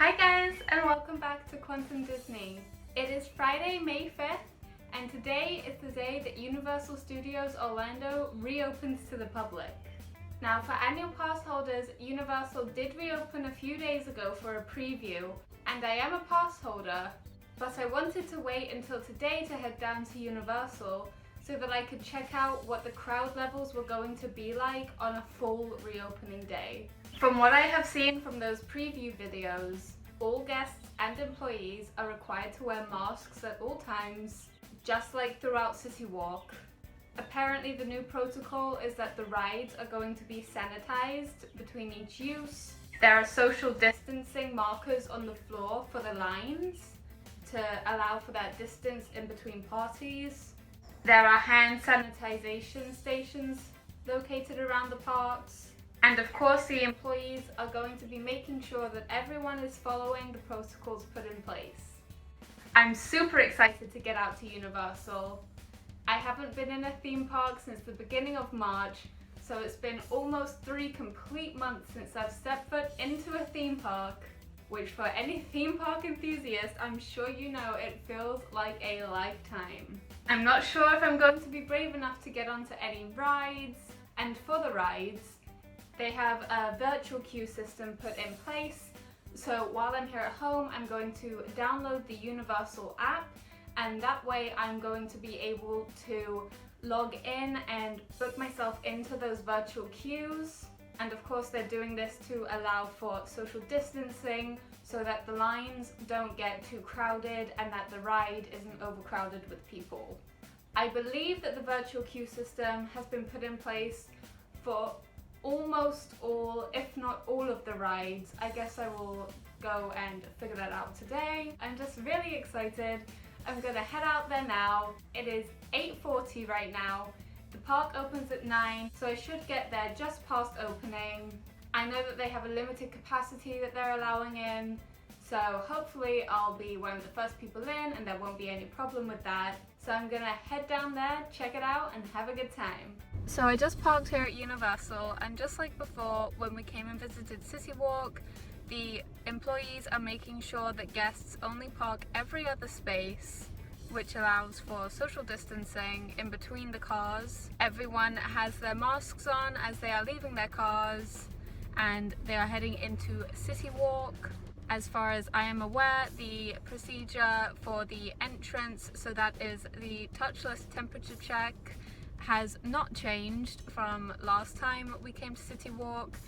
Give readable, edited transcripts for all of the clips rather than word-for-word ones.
Hi guys, and welcome back to QuantumDisney. It is Friday, May 5th, and today is the day that Universal Studios Orlando reopens to the public. Now, for annual pass holders, Universal did reopen a few days ago for a preview, and I am a pass holder, but I wanted to wait until today to head down to Universal so that I could check out what the crowd levels were going to be like on a full reopening day. From what I have seen from those preview videos, all guests and employees are required to wear masks at all times, just like throughout City Walk. Apparently the new protocol is that the rides are going to be sanitized between each use. There are social distancing markers on the floor for the lines to allow for that distance in between parties. There are hand sanitization stations located around the parks. And of course, the employees are going to be making sure that everyone is following the protocols put in place. I'm super excited to get out to Universal. I haven't been in a theme park since the beginning of March, so it's been almost 3 complete months since I've stepped foot into a theme park, which for any theme park enthusiast, I'm sure you know it feels like a lifetime. I'm not sure if I'm going to be brave enough to get onto any rides, and for the rides, they have a virtual queue system put in place, so while I'm here at home, I'm going to download the Universal app, and that way I'm going to be able to log in and book myself into those virtual queues. And of course they're doing this to allow for social distancing so that the lines don't get too crowded and that the ride isn't overcrowded with people. I believe that the virtual queue system has been put in place for almost all, if not all of the rides. I guess I will go and figure that out today. I'm just really excited. I'm gonna head out there now. It is 8:40 right now. The park opens at 9, so I should get there just past opening. I know that they have a limited capacity that they're allowing in, so hopefully I'll be one of the first people in and there won't be any problem with that. So I'm gonna head down there, check it out, and have a good time. So I just parked here at Universal, and just like before when we came and visited City Walk, the employees are making sure that guests only park every other space, which allows for social distancing in between the cars. Everyone has their masks on as they are leaving their cars, and they are heading into City Walk. As far as I am aware, the procedure for the entrance, so that is the touchless temperature check, has not changed from last time we came to City Walk.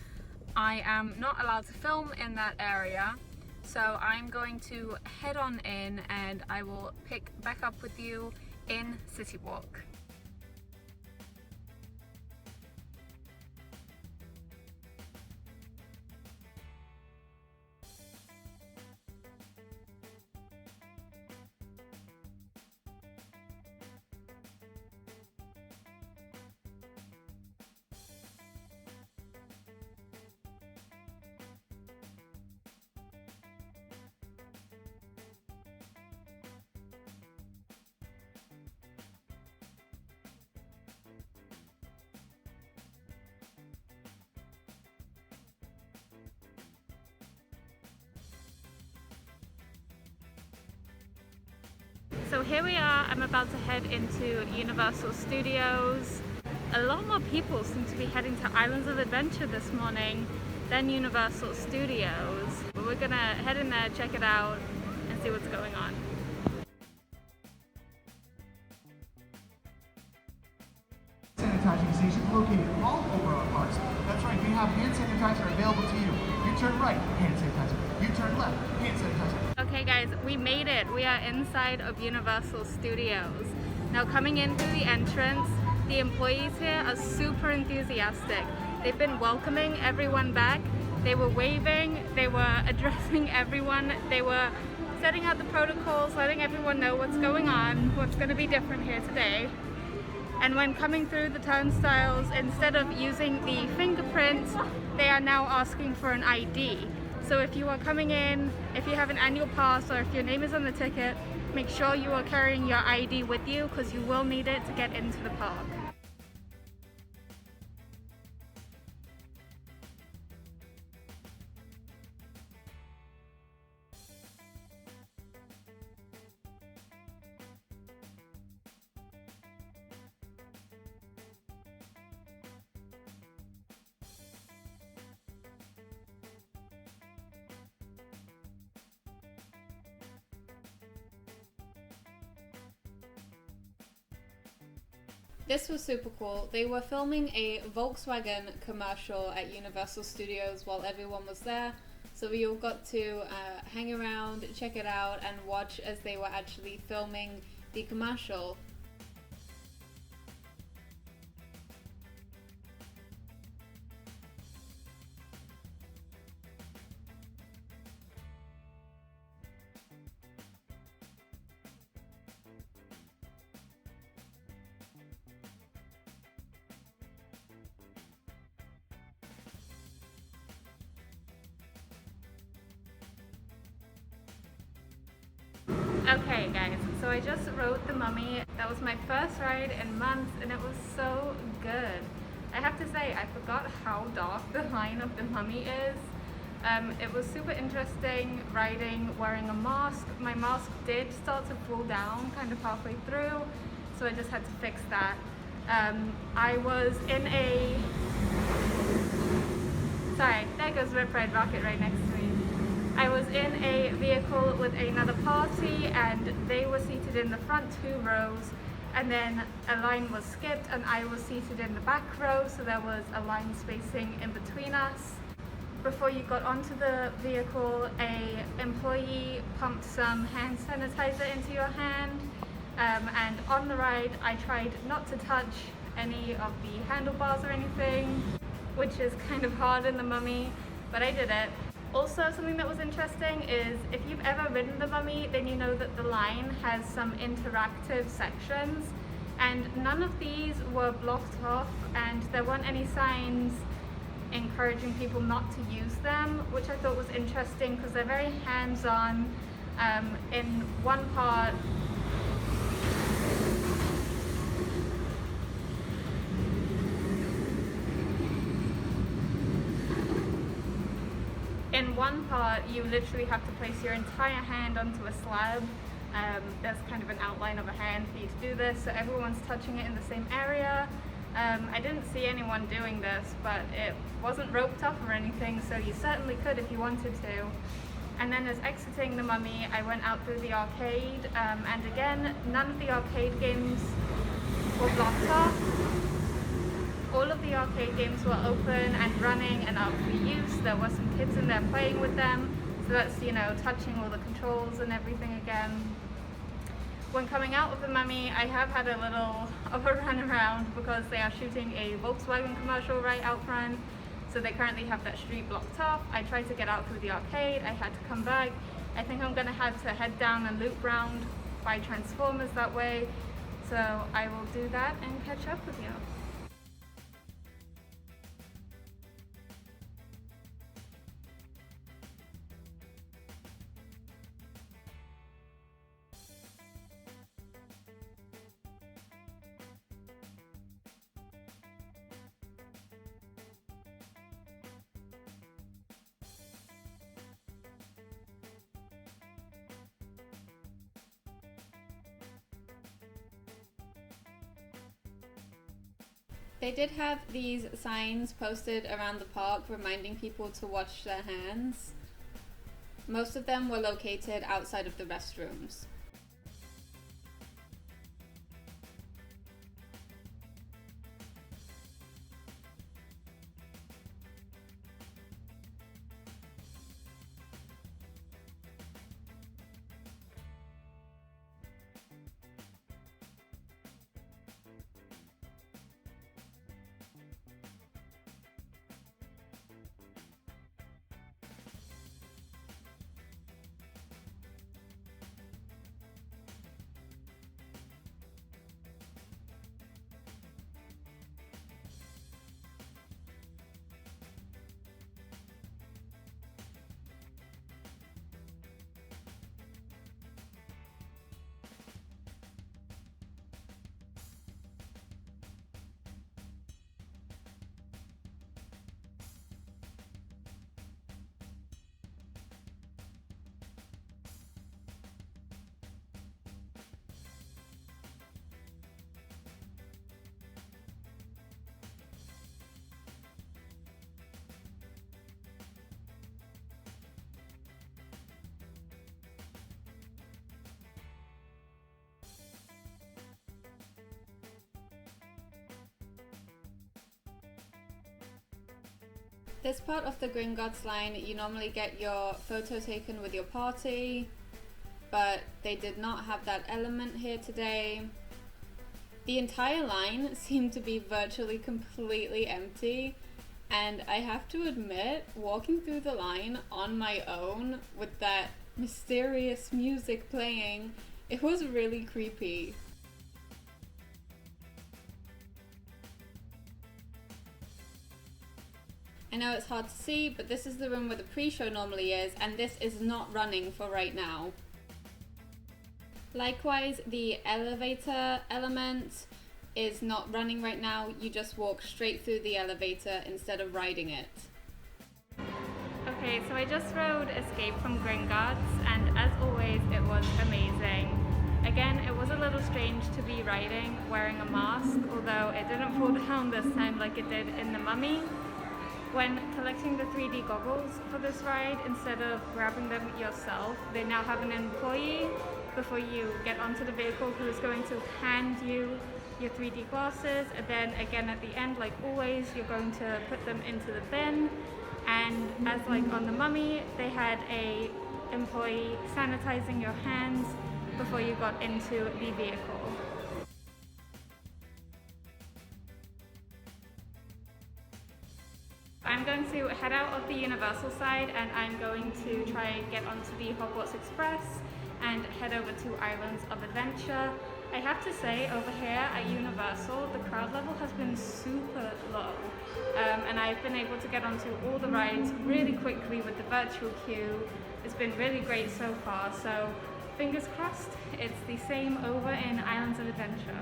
I am not allowed to film in that area, so I'm going to head on in and I will pick back up with you in City Walk. So here we are, I'm about to head into Universal Studios. A lot more people seem to be heading to Islands of Adventure this morning than Universal Studios. But we're gonna head in there, check it out, and see what's going on. Sanitizing station located all over our parks. That's right, we have hand sanitizer available to you. You turn right, hand sanitizer. You turn left, hand sanitizer. Okay guys, we made it. We are inside of Universal Studios. Now coming in through the entrance, the employees here are super enthusiastic. They've been welcoming everyone back. They were waving, they were addressing everyone, they were setting out the protocols, letting everyone know what's going on, what's going to be different here today. And when coming through the turnstiles, instead of using the fingerprint, they are now asking for an ID. So if you are coming in, if you have an annual pass or if your name is on the ticket, make sure you are carrying your ID with you because you will need it to get into the park. This was super cool. They were filming a Volkswagen commercial at Universal Studios while everyone was there. So we all got to hang around, check it out, and watch as they were actually filming the commercial. Okay guys, so I just rode the Mummy. That was my first ride in months and it was so good. I have to say, I forgot how dark the line of the Mummy is. It was super interesting riding, wearing a mask. My mask did start to fall down kind of halfway through, so I just had to fix that. I was in a... Sorry, there goes Rip Ride Rocket right next to me. I was in a vehicle with another party and they were seated in the front 2 rows, and then a line was skipped and I was seated in the back row, so there was a line spacing in between us. Before you got onto the vehicle, an employee pumped some hand sanitizer into your hand, and on the ride I tried not to touch any of the handlebars or anything, which is kind of hard in the Mummy, but I did it. Also, something that was interesting is if you've ever ridden the Mummy, then you know that the line has some interactive sections, and none of these were blocked off, and there weren't any signs encouraging people not to use them, which I thought was interesting because they're very hands-on. In one part, you literally have to place your entire hand onto a slab. There's kind of an outline of a hand for you to do this, so everyone's touching it in the same area. I didn't see anyone doing this, but it wasn't roped off or anything, so you certainly could if you wanted to. And then as exiting the Mummy, I went out through the arcade, and again, none of the arcade games were blocked off. All of the arcade games were open and running and up for use. There were some kids in there playing with them, so that's, you know, touching all the controls and everything again. When coming out of the Mummy, I have had a little of a run around because they are shooting a Volkswagen commercial right out front, so they currently have that street blocked off. I tried to get out through the arcade, I had to come back. I think I'm gonna have to head down and loop round by Transformers that way, so I will do that and catch up with you. They did have these signs posted around the park reminding people to wash their hands. Most of them were located outside of the restrooms. this part of the Gringotts line, you normally get your photo taken with your party, but they did not have that element here today. The entire line seemed to be virtually completely empty, and I have to admit, walking through the line on my own with that mysterious music playing, it was really creepy. I know it's hard to see, but this is the room where the pre-show normally is, and this is not running for right now. Likewise, the elevator element is not running right now. You just walk straight through the elevator instead of riding it. Okay, so I just rode Escape from Gringotts, and as always, it was amazing. Again, it was a little strange to be riding wearing a mask, although it didn't fall down this time like it did in The Mummy. When collecting the 3D goggles for this ride, instead of grabbing them yourself, they now have an employee before you get onto the vehicle who is going to hand you your 3D glasses, and then again at the end, like always, you're going to put them into the bin. And as like on The Mummy, they had a employee sanitizing your hands before you got into the vehicle. I'm going to head out of the Universal side, and I'm going to try and get onto the Hogwarts Express and head over to Islands of Adventure. I have to say, over here at Universal, the crowd level has been super low, and I've been able to get onto all the rides really quickly with the virtual queue. It's been really great so far, so fingers crossed it's the same over in Islands of Adventure.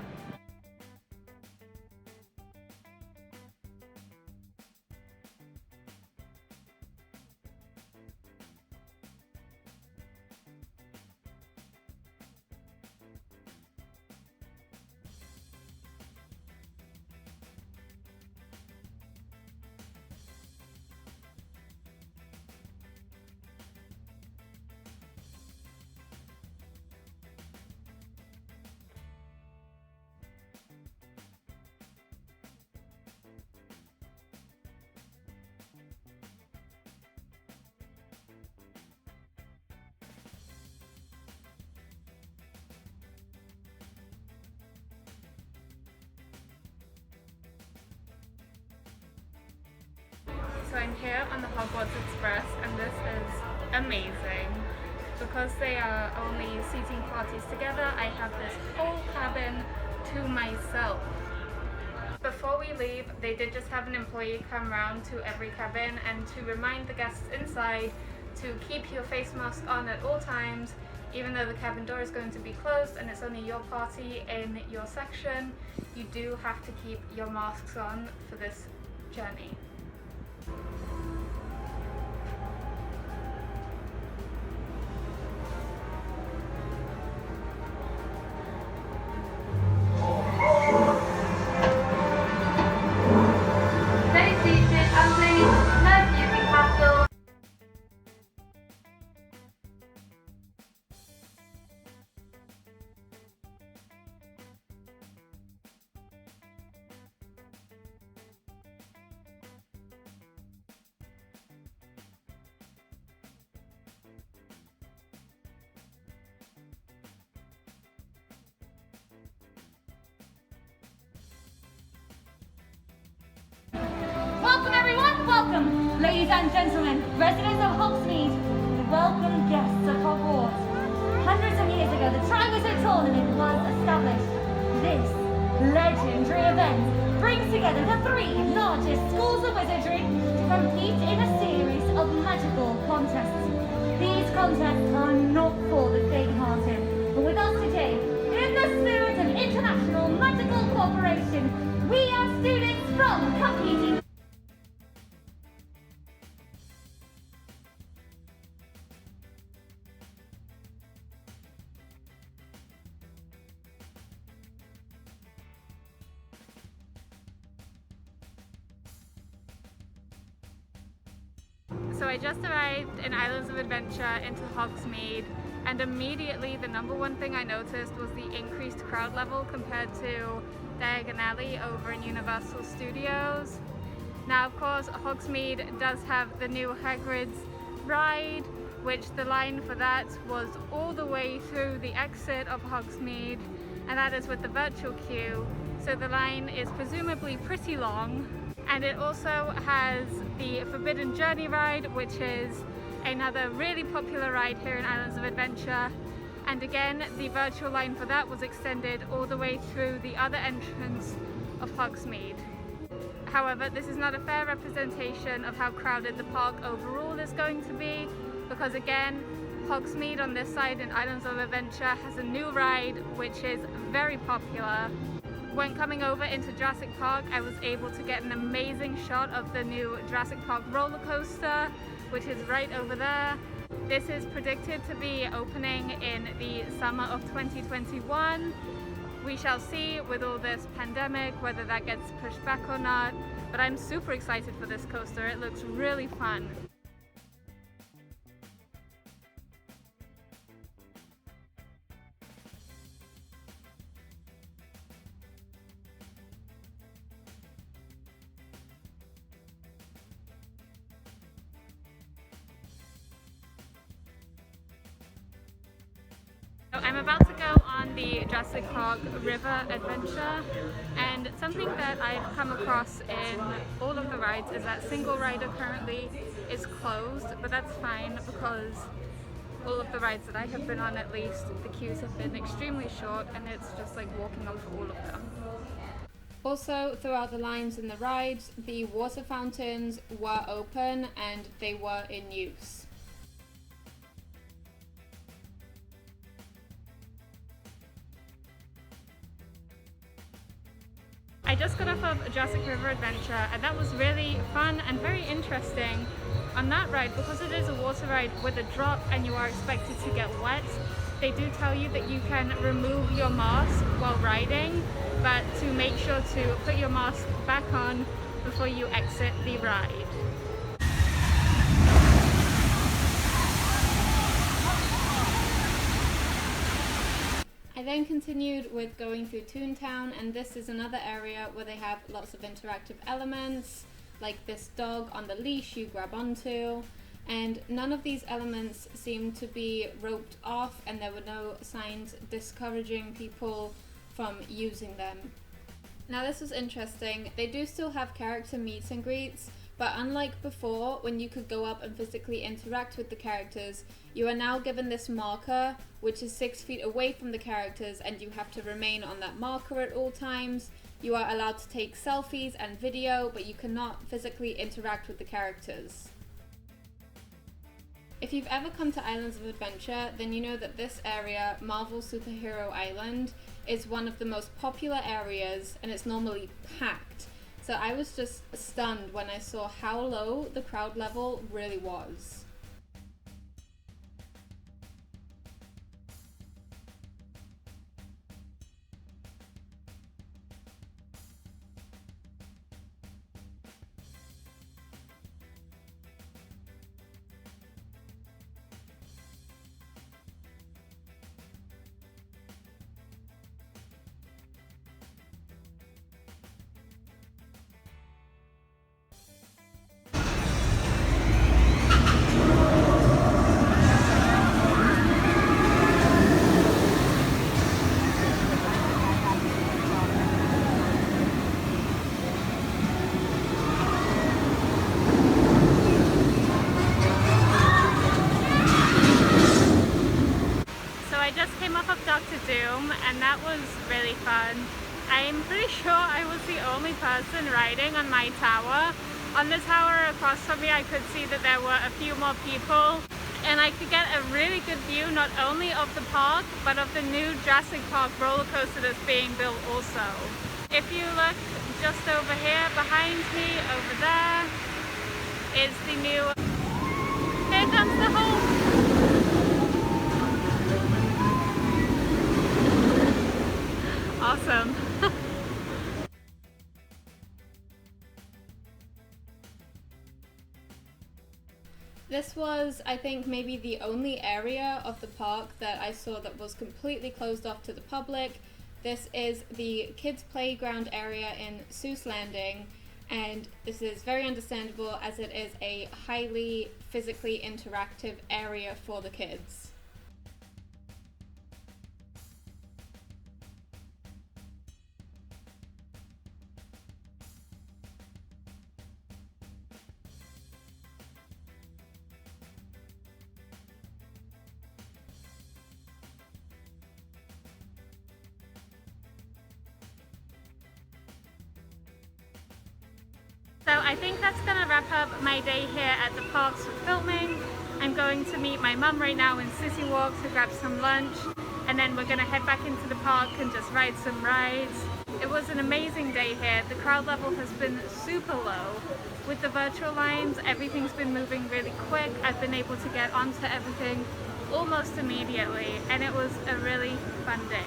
So I'm here on the Hogwarts Express, and this is amazing. Because they are only seating parties together, I have this whole cabin to myself. Before we leave, they did just have an employee come around to every cabin and to remind the guests inside to keep your face mask on at all times. Even though the cabin door is going to be closed and it's only your party in your section, you do have to keep your masks on for this journey. Welcome everyone, welcome! Ladies and gentlemen, residents of Hogsmeade, welcome guests of Hogwarts. Hundreds of years ago, the Triwizard Tournament was established. This legendary event brings together the three largest schools of wizardry to compete in a series of magical contests. These contests are not for the faint-hearted, but with us today, in the spirit of international magical cooperation, we are students from competing. So I just arrived in Islands of Adventure into Hogsmeade, and immediately the number one thing I noticed was the increased crowd level compared to Diagon Alley over in Universal Studios. Now of course Hogsmeade does have the new Hagrid's ride, which the line for that was all the way through the exit of Hogsmeade, and that is with the virtual queue, so the line is presumably pretty long. And it also has the Forbidden Journey ride, which is another really popular ride here in Islands of Adventure, and again the virtual line for that was extended all the way through the other entrance of Hogsmeade. However, this is not a fair representation of how crowded the park overall is going to be, because again, Hogsmeade on this side in Islands of Adventure has a new ride which is very popular. When coming over into Jurassic Park, I was able to get an amazing shot of the new Jurassic Park roller coaster, which is right over there. This is predicted to be opening in the summer of 2021. We shall see with all this pandemic whether that gets pushed back or not, but I'm super excited for this coaster. It looks really fun. I'm about to go on the Jurassic Park River Adventure, and something that I've come across in all of the rides is that single rider currently is closed, but that's fine because all of the rides that I have been on, at least, the queues have been extremely short and it's just like walking on for all of them. Also, throughout the lines in the rides, the water fountains were open and they were in use. I just got off of Jurassic River Adventure, and that was really fun and very interesting on that ride. Because it is a water ride with a drop and you are expected to get wet, they do tell you that you can remove your mask while riding, but to make sure to put your mask back on before you exit the ride. I then continued with going through Toontown, and this is another area where they have lots of interactive elements, like this dog on the leash you grab onto, and none of these elements seem to be roped off, and there were no signs discouraging people from using them. Now this was interesting. They do still have character meets and greets, but unlike before, when you could go up and physically interact with the characters, you are now given this marker, which is 6 feet away from the characters, and you have to remain on that marker at all times. You are allowed to take selfies and video, but you cannot physically interact with the characters. If you've ever come to Islands of Adventure, then you know that this area, Marvel Superhero Island, is one of the most popular areas, and it's normally packed. So I was just stunned when I saw how low the crowd level really was. And that was really fun. I'm pretty sure I was the only person riding on my tower. On the tower across from me I could see that there were a few more people, and I could get a really good view not only of the park but of the new Jurassic Park roller coaster that's being built also. If you look just over here behind me, over there is the new... Here comes the whole... Awesome. This was, I think, maybe the only area of the park that I saw that was completely closed off to the public. This is the kids' playground area in Seuss Landing, And this is very understandable as it is a highly physically interactive area for the kids. So I think that's going to wrap up my day here at the parks for filming. I'm going to meet my mum right now in City Walk to grab some lunch, and then we're going to head back into the park and just ride some rides. It was an amazing day here. The crowd level has been super low. With the virtual lines, everything's been moving really quick. I've been able to get onto everything almost immediately, and it was a really fun day.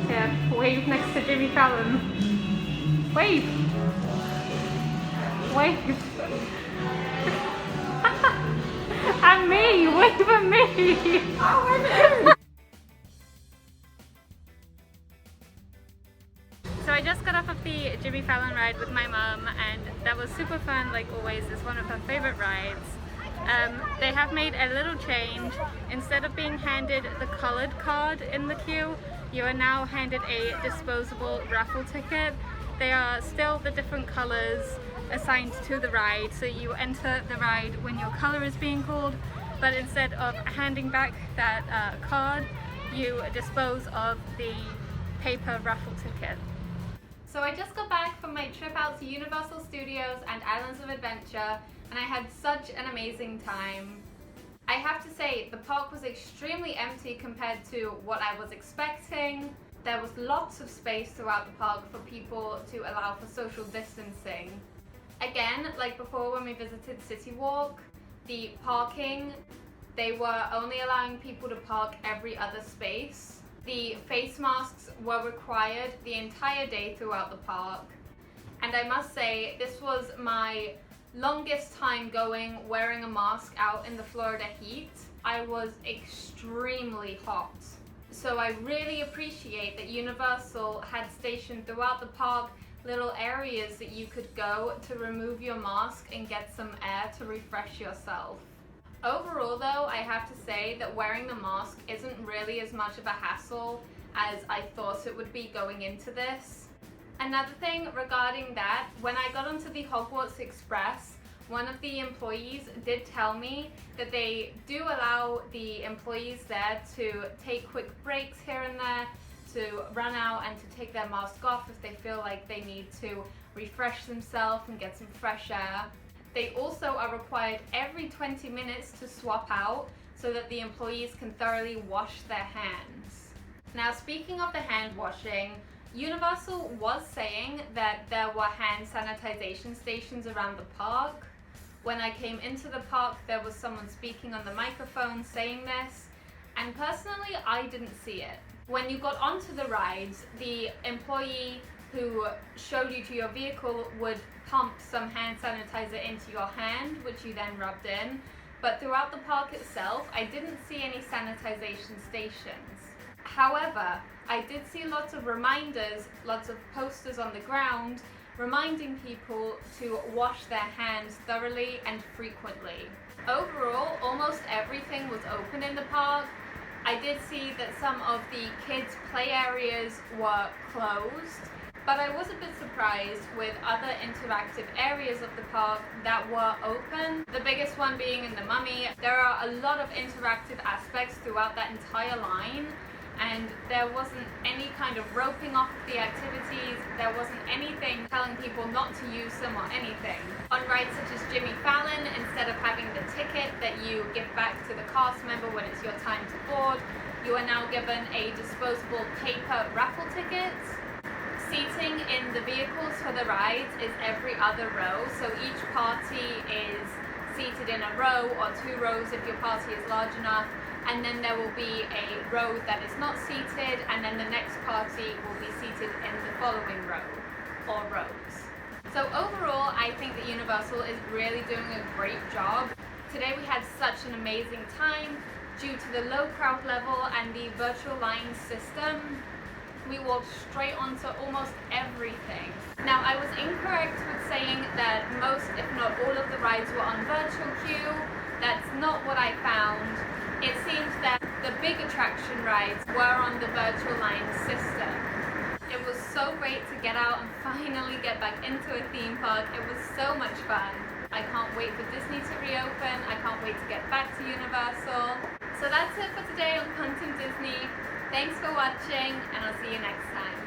Yeah, wave next to Jimmy Fallon. Wave! Wave! And me! Wave at me! So I just got off of the Jimmy Fallon ride with my mum, and that was super fun. Like always, it's one of her favorite rides. They have made a little change. Instead of being handed the colored card in the queue, you are now handed a disposable raffle ticket. They are still the different colors assigned to the ride, so you enter the ride when your color is being called, but instead of handing back that card, you dispose of the paper raffle ticket. So I just got back from my trip out to Universal Studios and Islands of Adventure, and I had such an amazing time. I have to say, the park was extremely empty compared to what I was expecting. There was lots of space throughout the park for people to allow for social distancing. Again, like before when we visited City Walk, the parking, they were only allowing people to park every other space. The face masks were required the entire day throughout the park. And I must say, this was my longest time going wearing a mask out in the Florida heat. I was extremely hot. So I really appreciate that Universal had stationed throughout the park little areas that you could go to remove your mask and get some air to refresh yourself. Overall though, I have to say that wearing the mask isn't really as much of a hassle as I thought it would be going into this. Another thing regarding that, when I got onto the Hogwarts Express, one of the employees did tell me that they do allow the employees there to take quick breaks here and there, to run out and to take their mask off if they feel like they need to refresh themselves and get some fresh air. They also are required every 20 minutes to swap out so that the employees can thoroughly wash their hands. Now, speaking of the hand washing, Universal was saying that there were hand sanitization stations around the park. When I came into the park, there was someone speaking on the microphone saying this, and personally, I didn't see it. When you got onto the rides, the employee who showed you to your vehicle would pump some hand sanitizer into your hand, which you then rubbed in. But throughout the park itself, I didn't see any sanitization stations. However, I did see lots of reminders, lots of posters on the ground reminding people to wash their hands thoroughly and frequently. Overall, almost everything was open in the park. I did see that some of the kids' play areas were closed, but I was a bit surprised with other interactive areas of the park that were open. The biggest one being in the Mummy. There are a lot of interactive aspects throughout that entire line, and there wasn't any kind of roping off of the activities. There wasn't anything telling people not to use them or anything. On rides such as Jimmy Fallon, instead of having the ticket that you give back to the cast member when it's your time to board, you are now given a disposable paper raffle ticket. seating in the vehicles for the rides is every other row, so each party is seated in a row or 2 rows if your party is large enough, and then there will be a row that is not seated, and then the next party will be seated in the following row or rows. So overall, I think that Universal is really doing a great job. Today we had such an amazing time due to the low crowd level and the virtual line system. We walked straight onto almost everything. Now, I was incorrect with saying that most, if not all, of the rides were on virtual queue. That's not what I found. It seems that the big attraction rides were on the virtual line system. It was so great to get out and finally get back into a theme park. It was so much fun. I can't wait for Disney to reopen. I can't wait to get back to Universal. So that's it for today on Quantum Disney. Thanks for watching, and I'll see you next time.